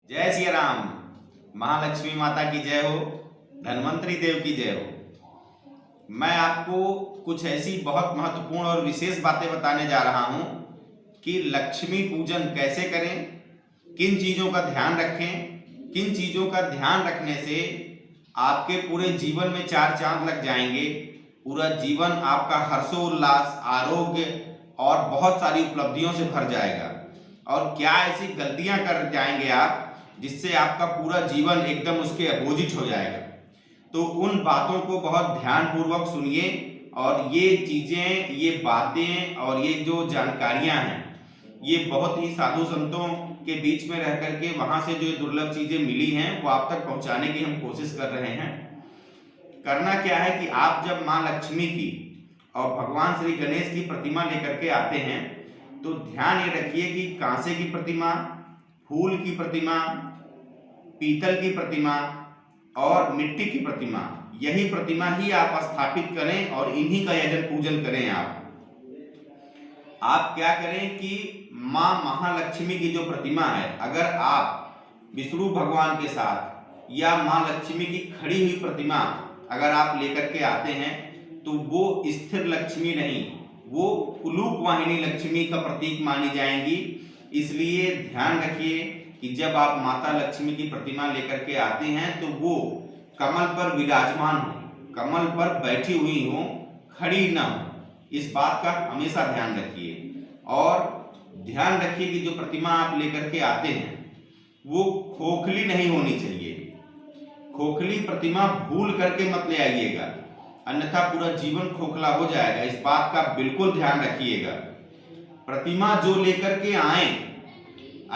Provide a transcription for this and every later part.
जय सिया राम। महालक्ष्मी माता की जय हो, धन्वंतरी देव की जय हो। मैं आपको कुछ ऐसी बहुत महत्वपूर्ण और विशेष बातें बताने जा रहा हूं कि लक्ष्मी पूजन कैसे करें, किन चीज़ों का ध्यान रखें, किन चीज़ों का ध्यान रखने से आपके पूरे जीवन में चार चांद लग जाएंगे। पूरा जीवन आपका हर्षोल्लास, आरोग्य और बहुत सारी उपलब्धियों से भर जाएगा। और क्या ऐसी गलतियां कर जाएंगे आप जिससे आपका पूरा जीवन एकदम उसके अपोजिट हो जाएगा। तो उन बातों को बहुत ध्यानपूर्वक सुनिए और ये चीज़ें, ये बातें और ये जो जानकारियां हैं, ये बहुत ही साधु संतों के बीच में रह करके वहाँ से जो दुर्लभ चीज़ें मिली हैं वो आप तक पहुँचाने की हम कोशिश कर रहे हैं। करना क्या है कि आप जब माँ लक्ष्मी की और भगवान श्री गणेश की प्रतिमा लेकर के आते हैं तो ध्यान ये रखिए कि कांसे की प्रतिमा, फूल की प्रतिमा, पीतल की प्रतिमा और मिट्टी की प्रतिमा, यही प्रतिमा ही आप स्थापित करें और इन्हीं का यजन पूजन करें। आप क्या करें कि माँ महालक्ष्मी की जो प्रतिमा है, अगर आप विष्णु भगवान के साथ या माँ लक्ष्मी की खड़ी हुई प्रतिमा अगर आप लेकर के आते हैं तो वो स्थिर लक्ष्मी नहीं, वो कुलूक वाहिनी लक्ष्मी का प्रतीक मानी जाएंगी। इसलिए ध्यान रखिए कि जब आप माता लक्ष्मी की प्रतिमा लेकर के आते हैं तो वो कमल पर विराजमान हो, कमल पर बैठी हुई हो, खड़ी ना हो। इस बात का हमेशा ध्यान रखिए। और ध्यान रखिए कि जो प्रतिमा आप लेकर के आते हैं वो खोखली नहीं होनी चाहिए। खोखली प्रतिमा भूल करके मत ले आइएगा, अन्यथा पूरा जीवन खोखला हो जाएगा। इस बात का बिल्कुल ध्यान रखिएगा। प्रतिमा जो लेकर के आए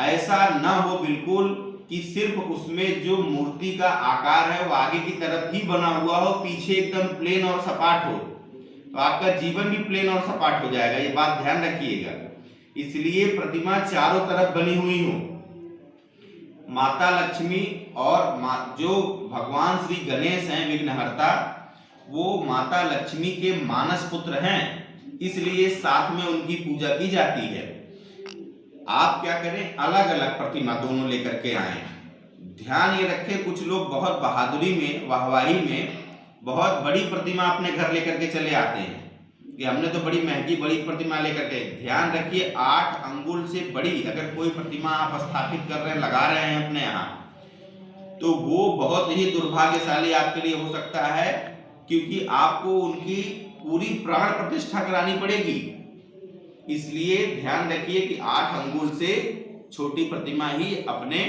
ऐसा ना हो बिल्कुल कि सिर्फ उसमें जो मूर्ति का आकार है वो आगे की तरफ ही बना हुआ हो, पीछे एकदम प्लेन और सपाट हो, तो आपका जीवन भी प्लेन और सपाट हो जाएगा। ये बात ध्यान रखिएगा। इसलिए प्रतिमा चारों तरफ बनी हुई हो। माता लक्ष्मी और जो भगवान श्री गणेश हैं विघ्नहर्ता, वो माता लक्ष्मी के मानस पुत्र हैं, इसलिए साथ में उनकी पूजा की जाती है। आप क्या करें, अलग अलग प्रतिमा दोनों लेकर के आए। ध्यान ये रखें, कुछ लोग बहुत बहादुरी में, वाहवाही में बहुत बड़ी प्रतिमा अपने घर लेकर के चले आते हैं कि हमने तो बड़ी महंगी बड़ी प्रतिमा लेकर के। ध्यान रखिए, 8 अंगुल से बड़ी अगर कोई प्रतिमा आप स्थापित कर रहे हैं, लगा रहे हैं अपने यहाँ, तो वो बहुत ही दुर्भाग्यशाली आपके लिए हो सकता है, क्योंकि आपको उनकी पूरी प्राण प्रतिष्ठा करानी पड़ेगी। इसलिए ध्यान रखिए कि 8 अंगुल से छोटी प्रतिमा ही अपने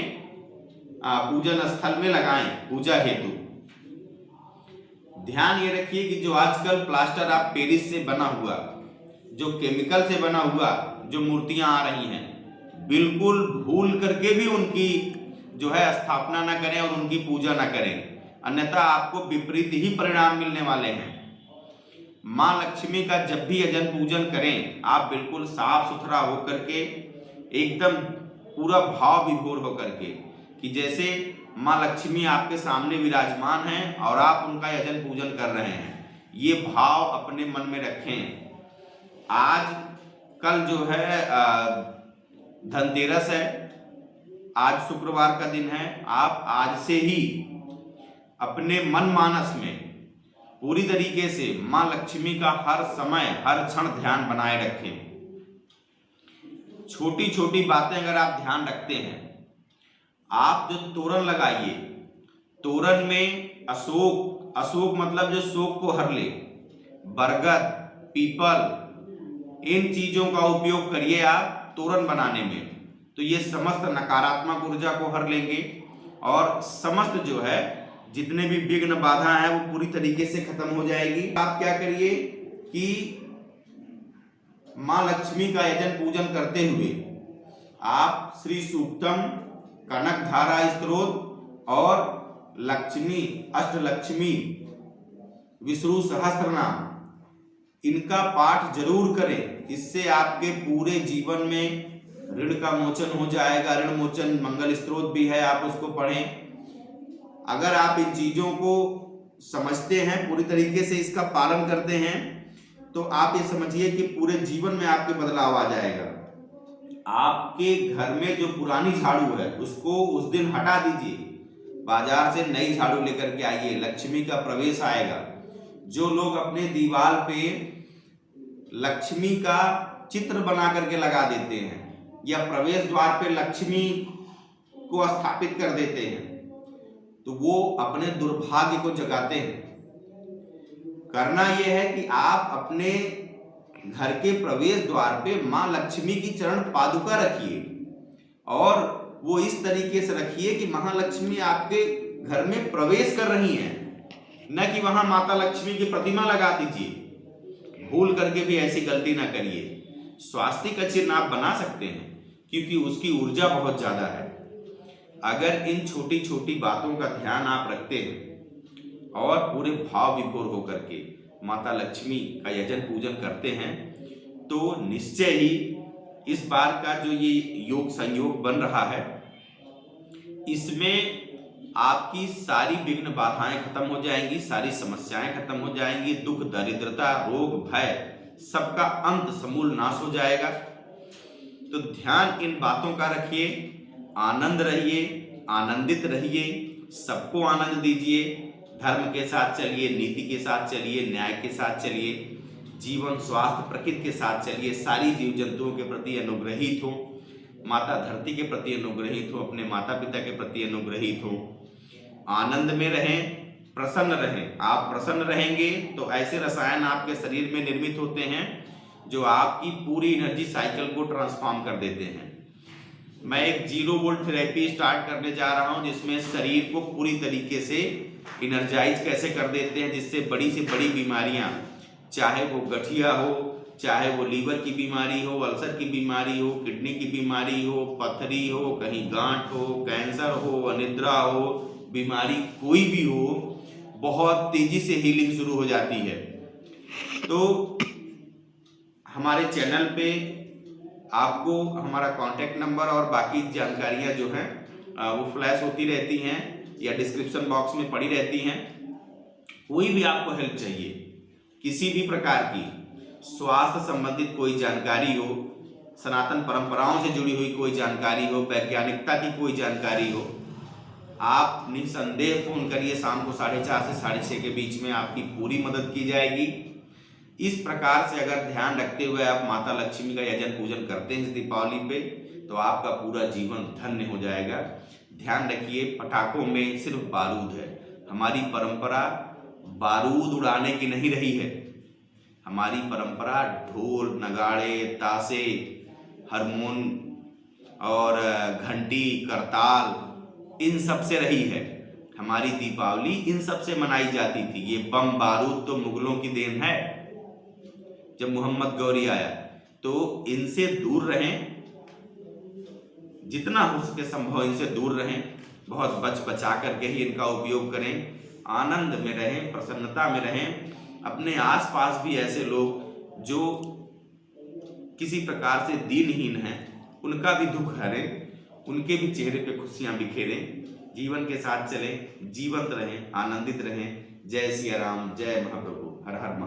पूजन स्थल में लगाएं पूजा हेतु। ध्यान ये रखिए कि जो आजकल प्लास्टर ऑफ पेरिस से बना हुआ, जो केमिकल से बना हुआ जो मूर्तियां आ रही हैं, बिल्कुल भूल करके भी उनकी जो है स्थापना ना करें और उनकी पूजा ना करें, अन्यथा आपको विपरीत ही परिणाम मिलने वाले हैं। माँ लक्ष्मी का जब भी यजन पूजन करें, आप बिल्कुल साफ सुथरा होकर के, एकदम पूरा भाव विभोर होकर के, कि जैसे माँ लक्ष्मी आपके सामने विराजमान हैं और आप उनका यजन पूजन कर रहे हैं, ये भाव अपने मन में रखें। आज कल जो है धनतेरस है, आज शुक्रवार का दिन है। आप आज से ही अपने मन मानस में पूरी तरीके से माँ लक्ष्मी का हर समय हर क्षण ध्यान बनाए रखें। छोटी छोटी बातें अगर आप ध्यान रखते हैं, आप जो तोरण लगाइए, तोरण में अशोक मतलब जो शोक को हर ले, बरगद, पीपल, इन चीजों का उपयोग करिए आप तोरण बनाने में, तो ये समस्त नकारात्मक ऊर्जा को हर लेंगे और समस्त जो है जितने भी विघ्न बाधा है वो पूरी तरीके से खत्म हो जाएगी। आप क्या करिए कि माँ लक्ष्मी का यजन पूजन करते हुए आप श्री सूक्तम, कनक धारा स्तोत्र और लक्ष्मी अष्टलक्ष्मी, विष्णु सहस्त्रनाम, इनका पाठ जरूर करें। इससे आपके पूरे जीवन में ऋण का मोचन हो जाएगा। ऋण मोचन मंगल स्तोत्र भी है, आप उसको पढ़ें। अगर आप इन चीज़ों को समझते हैं, पूरी तरीके से इसका पालन करते हैं, तो आप ये समझिए कि पूरे जीवन में आपके बदलाव आ जाएगा। आपके घर में जो पुरानी झाड़ू है उसको उस दिन हटा दीजिए, बाजार से नई झाड़ू लेकर के आइए, लक्ष्मी का प्रवेश आएगा। जो लोग अपने दीवार पे लक्ष्मी का चित्र बना करके लगा देते हैं या प्रवेश द्वार पे लक्ष्मी को स्थापित कर देते हैं, तो वो अपने दुर्भाग्य को जगाते हैं। करना यह है कि आप अपने घर के प्रवेश द्वार पे मां लक्ष्मी की चरण पादुका रखिए और वो इस तरीके से रखिए कि महालक्ष्मी आपके घर में प्रवेश कर रही हैं, न कि वहां माता लक्ष्मी की प्रतिमा लगा दीजिए। भूल करके भी ऐसी गलती ना करिए। स्वास्तिक का चिन्ह आप बना सकते हैं क्योंकि उसकी ऊर्जा बहुत ज्यादा है। अगर इन छोटी छोटी बातों का ध्यान आप रखते हैं और पूरे भाव विभोर होकर के माता लक्ष्मी का यजन पूजन करते हैं, तो निश्चय ही इस बार का जो ये योग संयोग बन रहा है, इसमें आपकी सारी विघ्न बाधाएं खत्म हो जाएंगी, सारी समस्याएं खत्म हो जाएंगी, दुख दरिद्रता रोग भय सबका अंत समूल नाश हो जाएगा। तो ध्यान इन बातों का रखिए, आनंद रहिए, आनंदित रहिए, सबको आनंद दीजिए, धर्म के साथ चलिए, नीति के साथ चलिए, न्याय के साथ चलिए, जीवन स्वास्थ्य प्रकृति के साथ चलिए, सारी जीव जंतुओं के प्रति अनुग्रहित हो, माता धरती के प्रति अनुग्रहित हो, अपने माता पिता के प्रति अनुग्रहित हो, आनंद में रहें, प्रसन्न रहें। आप प्रसन्न रहेंगे तो ऐसे रसायन आपके शरीर में निर्मित होते हैं जो आपकी पूरी एनर्जी साइकिल को ट्रांसफॉर्म कर देते हैं। मैं एक 0 वोल्ट थेरेपी स्टार्ट करने जा रहा हूं जिसमें शरीर को पूरी तरीके से इनर्जाइज कैसे कर देते हैं, जिससे बड़ी से बड़ी बीमारियां, चाहे वो गठिया हो, चाहे वो लीवर की बीमारी हो, अल्सर की बीमारी हो, किडनी की बीमारी हो, पथरी हो, कहीं गांठ हो, कैंसर हो, अनिद्रा हो, बीमारी कोई भी हो, बहुत तेजी से हीलिंग शुरू हो जाती है। तो हमारे चैनल पे आपको हमारा कांटेक्ट नंबर और बाकी जानकारियां जो हैं वो फ्लैश होती रहती हैं या डिस्क्रिप्शन बॉक्स में पड़ी रहती हैं। कोई भी आपको हेल्प चाहिए, किसी भी प्रकार की स्वास्थ्य संबंधित कोई जानकारी हो, सनातन परंपराओं से जुड़ी हुई कोई जानकारी हो, वैज्ञानिकता की कोई जानकारी हो, आप निसंदेह फोन करिए। शाम को 4:30 से 6:30 के बीच में आपकी पूरी मदद की जाएगी। इस प्रकार से अगर ध्यान रखते हुए आप माता लक्ष्मी का यजन पूजन करते हैं इस दीपावली पे, तो आपका पूरा जीवन धन्य हो जाएगा। ध्यान रखिए, पटाखों में सिर्फ बारूद है। हमारी परंपरा बारूद उड़ाने की नहीं रही है। हमारी परंपरा ढोल नगाड़े ताशे हारमोन और घंटी करताल इन सब से रही है। हमारी दीपावली इन सब से मनाई जाती थी। ये बम बारूद तो मुगलों की देन है, जब मोहम्मद गौरी आया। तो इनसे दूर रहें, जितना हो सके संभव इनसे दूर रहें, बहुत बचा करके ही इनका उपयोग करें। आनंद में रहें, प्रसन्नता में रहें। अपने आसपास भी ऐसे लोग जो किसी प्रकार से दीनहीन हैं, उनका भी दुख हरें, उनके भी चेहरे पे खुशियां बिखेरें। जीवन के साथ चलें, जीवंत रहें, आनंदित रहें। जय सिया राम, जय महाप्रभु, हर हर